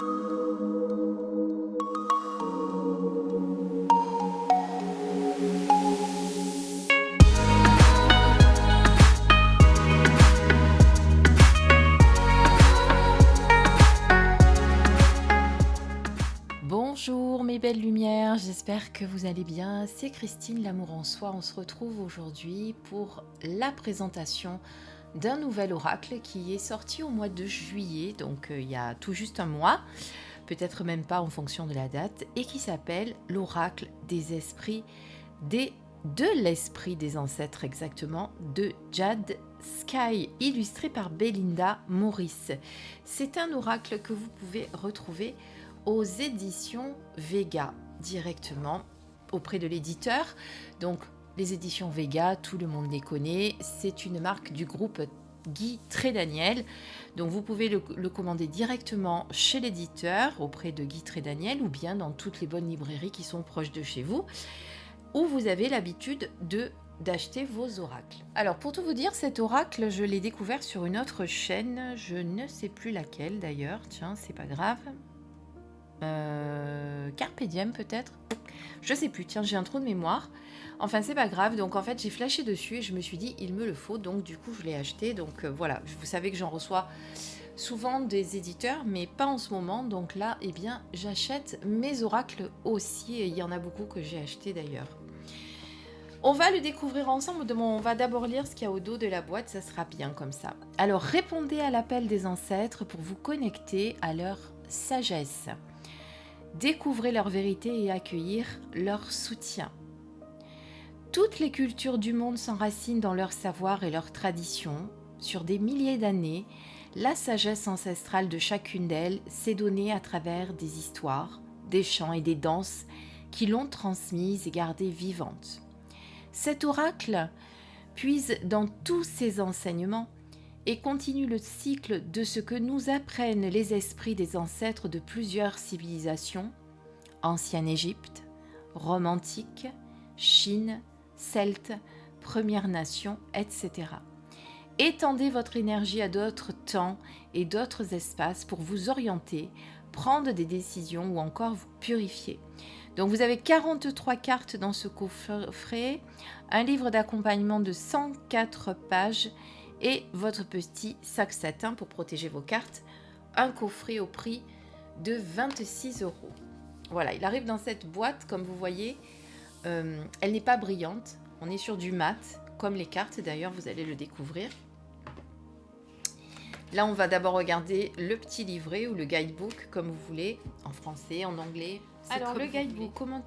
Bonjour mes belles lumières, j'espère que vous allez bien. C'est Christine, l'amour en soi. On se retrouve aujourd'hui pour la présentation d'un nouvel oracle qui est sorti au mois de juillet, donc il y a tout juste un mois, peut-être même pas en fonction de la date, et qui s'appelle l'oracle des esprits, de l'esprit des ancêtres exactement, de Jade Sky, illustré par Belinda Morris. C'est un oracle que vous pouvez retrouver aux éditions Vega directement auprès de l'éditeur. Donc les éditions Vega, tout le monde les connaît, c'est une marque du groupe Guy Trédaniel. Donc vous pouvez le commander directement chez l'éditeur auprès de Guy Trédaniel ou bien dans toutes les bonnes librairies qui sont proches de chez vous, où vous avez l'habitude d'acheter vos oracles. Alors pour tout vous dire, cet oracle, je l'ai découvert sur une autre chaîne, je ne sais plus laquelle d'ailleurs, tiens, c'est pas grave. Carpe Diem peut-être, je sais plus, tiens, j'ai un trou de mémoire, enfin c'est pas grave. Donc en fait j'ai flashé dessus et je me suis dit il me le faut, donc du coup je l'ai acheté. Donc voilà, vous savez que j'en reçois souvent des éditeurs mais pas en ce moment, donc là eh bien j'achète mes oracles aussi, et il y en a beaucoup que j'ai acheté d'ailleurs. On va le découvrir ensemble. On va d'abord lire ce qu'il y a au dos de la boîte, ça sera bien comme ça. Alors répondez à l'appel des ancêtres pour vous connecter à leur sagesse. Découvrez leur vérité et accueillir leur soutien. Toutes les cultures du monde s'enracinent dans leur savoir et leurs traditions. Sur des milliers d'années, la sagesse ancestrale de chacune d'elles s'est donnée à travers des histoires, des chants et des danses qui l'ont transmise et gardée vivante. Cet oracle puise dans tous ces enseignements et continue le cycle de ce que nous apprennent les esprits des ancêtres de plusieurs civilisations, ancienne Égypte, Rome antique, Chine, Celtes, Premières Nations, etc. Étendez votre énergie à d'autres temps et d'autres espaces pour vous orienter, prendre des décisions ou encore vous purifier. Donc vous avez 43 cartes dans ce coffret, un livre d'accompagnement de 104 pages, et votre petit sac satin pour protéger vos cartes, un coffret au prix de 26 €. Voilà, il arrive dans cette boîte, comme vous voyez, elle n'est pas brillante, on est sur du mat, comme les cartes d'ailleurs, vous allez le découvrir. Là, on va d'abord regarder le petit livret ou le guidebook, comme vous voulez, en français, en anglais. Alors, le guidebook, comment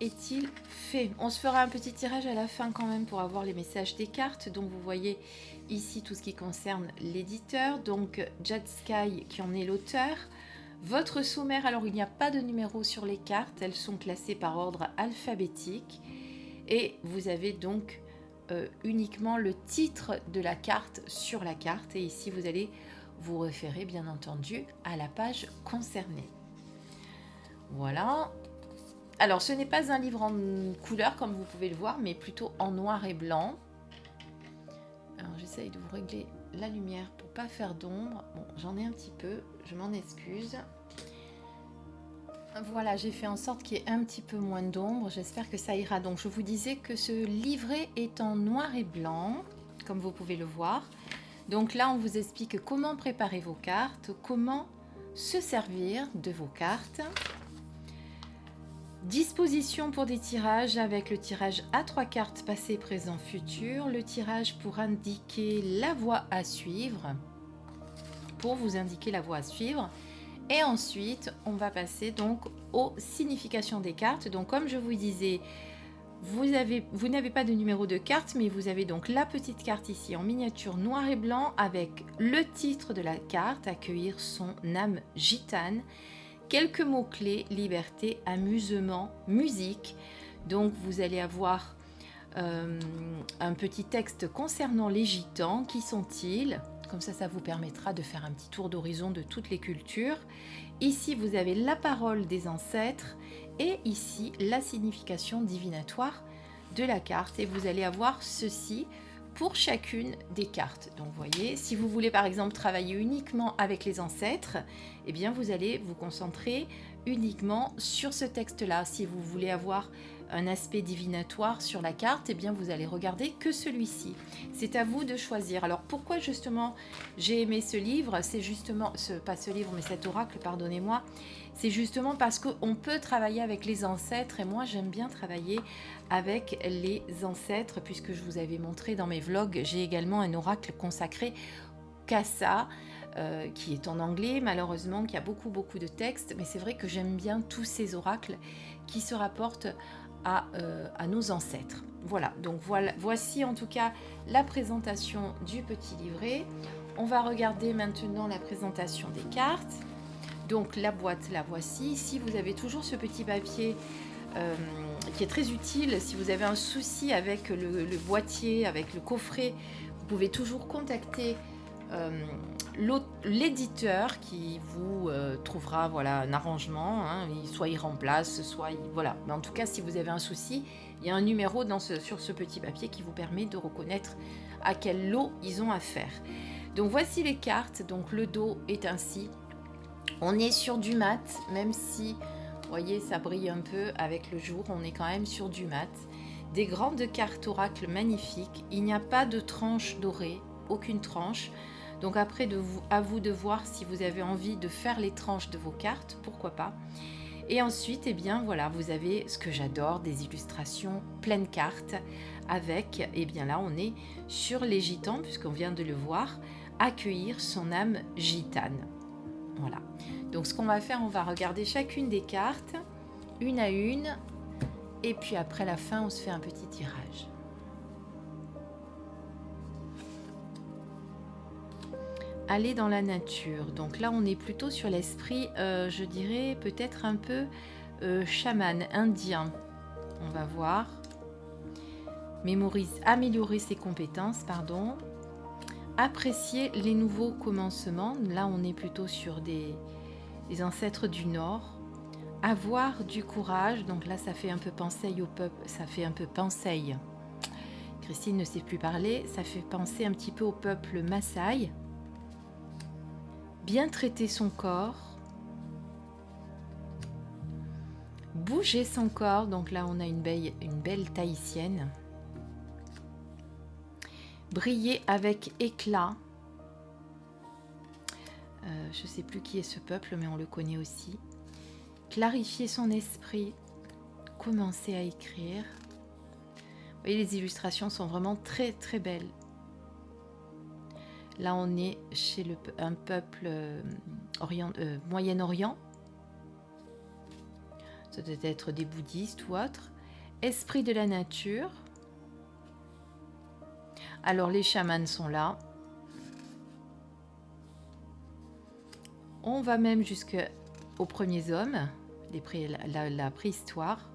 est-il fait? On se fera un petit tirage à la fin quand même pour avoir les messages des cartes. Donc, vous voyez ici tout ce qui concerne l'éditeur, donc Jade Sky qui en est l'auteur. Votre sommaire, alors il n'y a pas de numéro sur les cartes, elles sont classées par ordre alphabétique. Et vous avez donc uniquement le titre de la carte sur la carte, et ici vous allez vous référer bien entendu à la page concernée. Voilà. Alors ce n'est pas un livre en couleur comme vous pouvez le voir, mais plutôt en noir et blanc. Alors j'essaye de vous régler la lumière pour pas faire d'ombre. Bon, j'en ai un petit peu, je m'en excuse. Voilà, j'ai fait en sorte qu'il y ait un petit peu moins d'ombre, j'espère que ça ira. Donc je vous disais que ce livret est en noir et blanc, comme vous pouvez le voir. Donc là, on vous explique comment préparer vos cartes, comment se servir de vos cartes. Disposition pour des tirages avec le tirage à 3 cartes passé, présent, futur. Le tirage pour indiquer la voie à suivre, pour vous indiquer la voie à suivre. Et ensuite, on va passer donc aux significations des cartes. Donc comme je vous disais, vous n'avez pas de numéro de carte, mais vous avez donc la petite carte ici en miniature noir et blanc avec le titre de la carte, accueillir son âme gitane. Quelques mots-clés, liberté, amusement, musique. Donc vous allez avoir un petit texte concernant les gitans. Qui sont-ils? Comme ça vous permettra de faire un petit tour d'horizon de toutes les cultures. Ici, vous avez la parole des ancêtres et ici, la signification divinatoire de la carte. Et vous allez avoir ceci pour chacune des cartes. Donc vous voyez, si vous voulez par exemple travailler uniquement avec les ancêtres, eh bien vous allez vous concentrer uniquement sur ce texte-là. Si vous voulez avoir un aspect divinatoire sur la carte, eh bien vous allez regarder que celui-ci. C'est à vous de choisir. Alors pourquoi justement j'ai aimé ce livre? C'est justement, pas ce livre mais cet oracle, pardonnez-moi, c'est justement parce qu'on peut travailler avec les ancêtres et moi j'aime bien travailler avec les ancêtres puisque je vous avais montré dans mes vlogs, j'ai également un oracle consacré qu'à ça, qui est en anglais malheureusement, qui a beaucoup de textes, mais c'est vrai que j'aime bien tous ces oracles qui se rapportent à nos ancêtres. Voilà, donc voici en tout cas la présentation du petit livret. On va regarder maintenant la présentation des cartes. Donc la boîte, la voici. Ici, vous avez toujours ce petit papier qui est très utile. Si vous avez un souci avec le boîtier, avec le coffret, vous pouvez toujours contacter l'éditeur qui vous trouvera voilà, un arrangement, hein, soit il remplace, soit il, voilà. Mais en tout cas, si vous avez un souci, il y a un numéro sur ce petit papier qui vous permet de reconnaître à quel lot ils ont affaire. Donc voici les cartes. Donc le dos est ainsi. On est sur du mat, même si, vous voyez, ça brille un peu avec le jour, on est quand même sur du mat. Des grandes cartes oracles magnifiques. Il n'y a pas de tranche dorée, aucune tranche. Donc après, à vous de voir si vous avez envie de faire les tranches de vos cartes, pourquoi pas. Et ensuite, eh bien voilà, vous avez ce que j'adore, des illustrations pleines cartes avec, eh bien là, on est sur les gitans, puisqu'on vient de le voir, accueillir son âme gitane. Voilà. Donc ce qu'on va faire, on va regarder chacune des cartes, une à une, et puis après la fin, on se fait un petit tirage. Aller dans la nature. Donc là, on est plutôt sur l'esprit, je dirais peut-être un peu chaman, indien. On va voir. Améliorer ses compétences, pardon. Apprécier les nouveaux commencements. Là, on est plutôt sur des ancêtres du Nord. Avoir du courage. Donc là, ça fait un peu penser au peuple. Ça fait un peu penser. Christine ne sait plus parler. Ça fait penser un petit peu au peuple Maasai. Bien traiter son corps. Bouger son corps. Donc là, on a une belle tahitienne. Briller avec éclat. Je ne sais plus qui est ce peuple, mais on le connaît aussi. Clarifier son esprit. Commencer à écrire. Vous voyez, les illustrations sont vraiment très très belles. Là, on est chez un peuple Moyen-Orient. Ça doit être des bouddhistes ou autres. Esprit de la nature. Alors, les chamans sont là. On va même jusqu'aux premiers hommes, la préhistoire.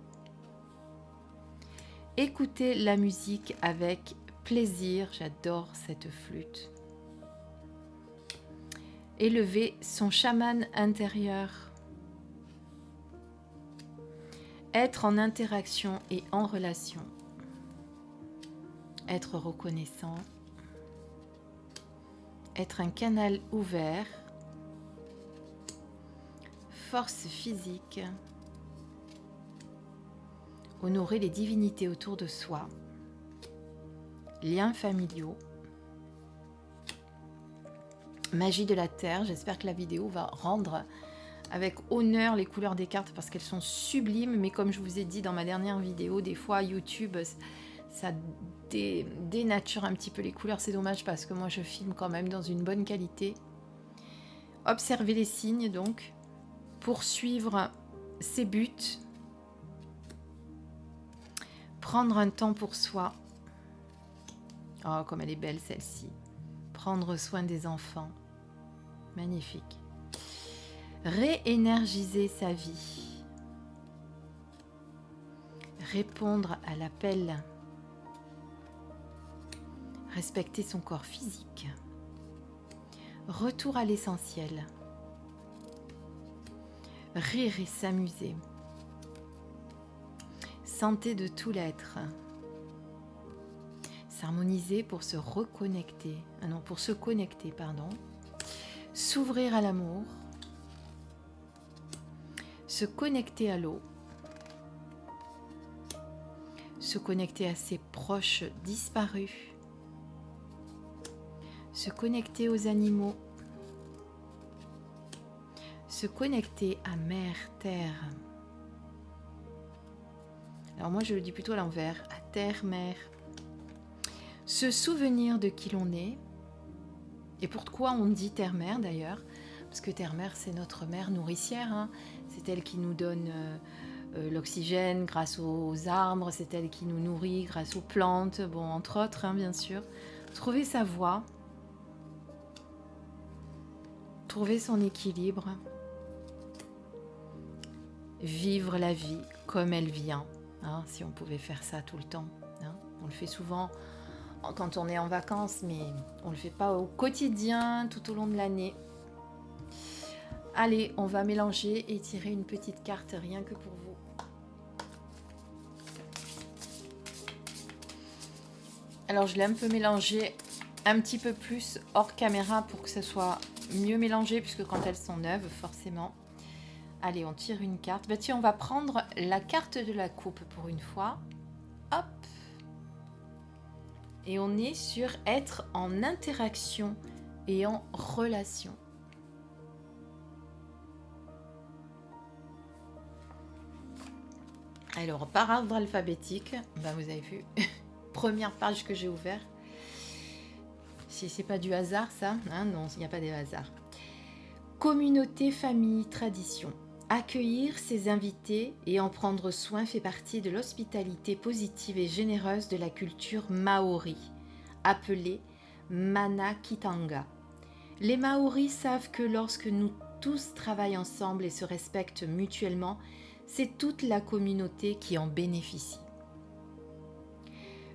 Écouter la musique avec plaisir. J'adore cette flûte. Élever son chaman intérieur. Être en interaction et en relation. Être reconnaissant. Être un canal ouvert. Force physique. Honorer les divinités autour de soi. Liens familiaux. Magie de la terre. J'espère que la vidéo va rendre avec honneur les couleurs des cartes parce qu'elles sont sublimes. Mais comme je vous ai dit dans ma dernière vidéo, des fois YouTube, ça dénature un petit peu les couleurs. C'est dommage parce que moi je filme quand même dans une bonne qualité. Observer les signes donc. Poursuivre ses buts. Prendre un temps pour soi. Oh, comme elle est belle celle-ci. Prendre soin des enfants. Magnifique. Réénergiser sa vie. Répondre à l'appel. Respecter son corps physique. Retour à l'essentiel. Rire et s'amuser. Santé de tout l'être. s'harmoniser pour se reconnecter. Ah non, pour se connecter, pardon. S'ouvrir à l'amour. Se connecter à l'eau. Se connecter à ses proches disparus. Se connecter aux animaux. Se connecter à mer, terre. Alors moi je le dis plutôt à l'envers, à terre, mer. Se souvenir de qui l'on est. Et pourquoi on dit terre-mer d'ailleurs? Parce que terre-mer c'est notre mère nourricière, hein. C'est elle qui nous donne l'oxygène grâce aux arbres, c'est elle qui nous nourrit grâce aux plantes, bon entre autres hein, bien sûr. Trouver sa voie, trouver son équilibre, vivre la vie comme elle vient, hein, si on pouvait faire ça tout le temps. Hein. On le fait souvent quand on est en vacances, mais on ne le fait pas au quotidien tout au long de l'année. Allez, on va mélanger et tirer une petite carte rien que pour vous. Alors je l'ai un peu mélangé un petit peu plus hors caméra pour que ça soit mieux mélangé, puisque quand elles sont neuves, forcément. Allez, on tire une carte. Bah tiens, on va prendre la carte de la coupe pour une fois. Hop. Et on est sur être en interaction et en relation. Alors, par ordre alphabétique, bah vous avez vu, première page que j'ai ouverte. Si c'est pas du hasard, ça, hein, non, il n'y a pas de hasard. Communauté, famille, tradition. Accueillir ses invités et en prendre soin fait partie de l'hospitalité positive et généreuse de la culture maori, appelée Manakitanga. Les Maoris savent que lorsque nous tous travaillons ensemble et se respectent mutuellement, c'est toute la communauté qui en bénéficie.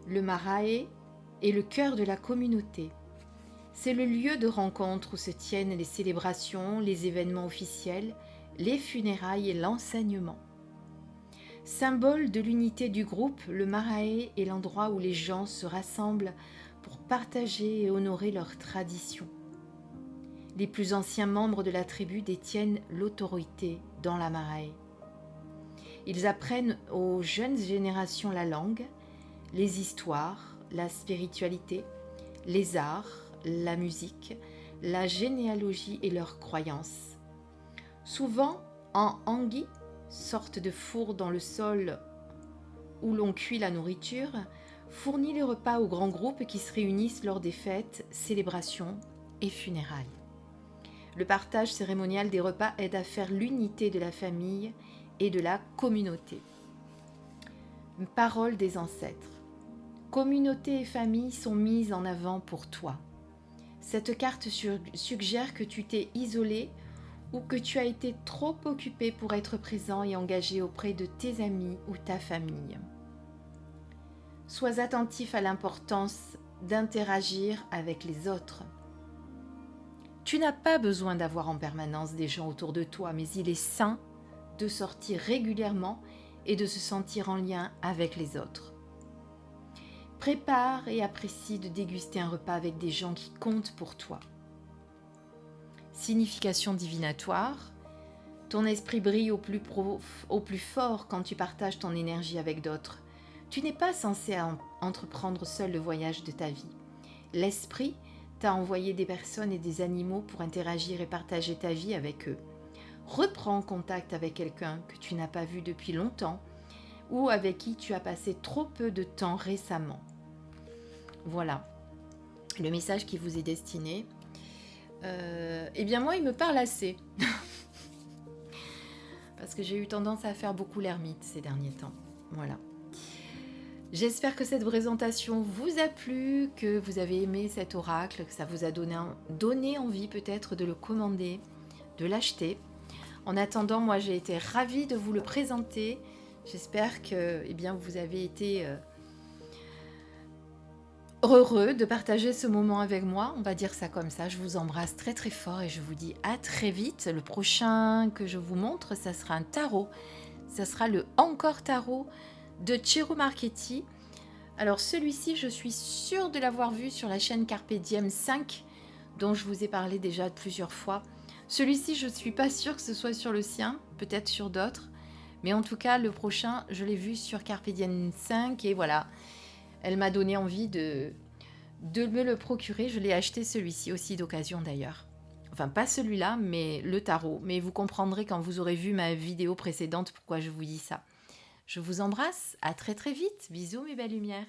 Le marae est le cœur de la communauté. C'est le lieu de rencontre où se tiennent les célébrations, les événements officiels, les funérailles et l'enseignement. Symbole de l'unité du groupe, le marae est l'endroit où les gens se rassemblent pour partager et honorer leurs traditions. Les plus anciens membres de la tribu détiennent l'autorité dans la marae. Ils apprennent aux jeunes générations la langue, les histoires, la spiritualité, les arts, la musique, la généalogie et leurs croyances. Souvent en angi, sorte de four dans le sol où l'on cuit la nourriture, fournit les repas aux grands groupes qui se réunissent lors des fêtes, célébrations et funérailles. Le partage cérémonial des repas aide à faire l'unité de la famille et de la communauté. Parole des ancêtres. Communauté et famille sont mises en avant pour toi. Cette carte suggère que tu t'es isolé ou que tu as été trop occupé pour être présent et engagé auprès de tes amis ou ta famille. Sois attentif à l'importance d'interagir avec les autres. Tu n'as pas besoin d'avoir en permanence des gens autour de toi, mais il est sain de sortir régulièrement et de se sentir en lien avec les autres. Prépare et apprécie de déguster un repas avec des gens qui comptent pour toi. Signification divinatoire. Ton esprit brille au plus fort quand tu partages ton énergie avec d'autres. Tu n'es pas censé entreprendre seul le voyage de ta vie. L'esprit t'a envoyé des personnes et des animaux pour interagir et partager ta vie avec eux. Reprends contact avec quelqu'un que tu n'as pas vu depuis longtemps ou avec qui tu as passé trop peu de temps récemment. Voilà le message qui vous est destiné. Eh bien moi, il me parle assez. Parce que j'ai eu tendance à faire beaucoup l'ermite ces derniers temps. Voilà. J'espère que cette présentation vous a plu, que vous avez aimé cet oracle, que ça vous a donné envie peut-être de le commander, de l'acheter. En attendant, moi j'ai été ravie de vous le présenter. J'espère que vous avez été heureux de partager ce moment avec moi. On va dire ça comme ça. Je vous embrasse très très fort et je vous dis à très vite. Le prochain que je vous montre, ça sera un tarot. Ça sera le Encore Tarot de Ciro Marchetti. Alors celui-ci, je suis sûre de l'avoir vu sur la chaîne Carpe Diem 5, dont je vous ai parlé déjà plusieurs fois. Celui-ci, je ne suis pas sûre que ce soit sur le sien, peut-être sur d'autres. Mais en tout cas, le prochain, je l'ai vu sur Carpe Diem 5 et voilà, elle m'a donné envie de me le procurer. Je l'ai acheté celui-ci aussi d'occasion d'ailleurs. Enfin, pas celui-là, mais le tarot. Mais vous comprendrez quand vous aurez vu ma vidéo précédente pourquoi je vous dis ça. Je vous embrasse, à très très vite. Bisous mes belles lumières.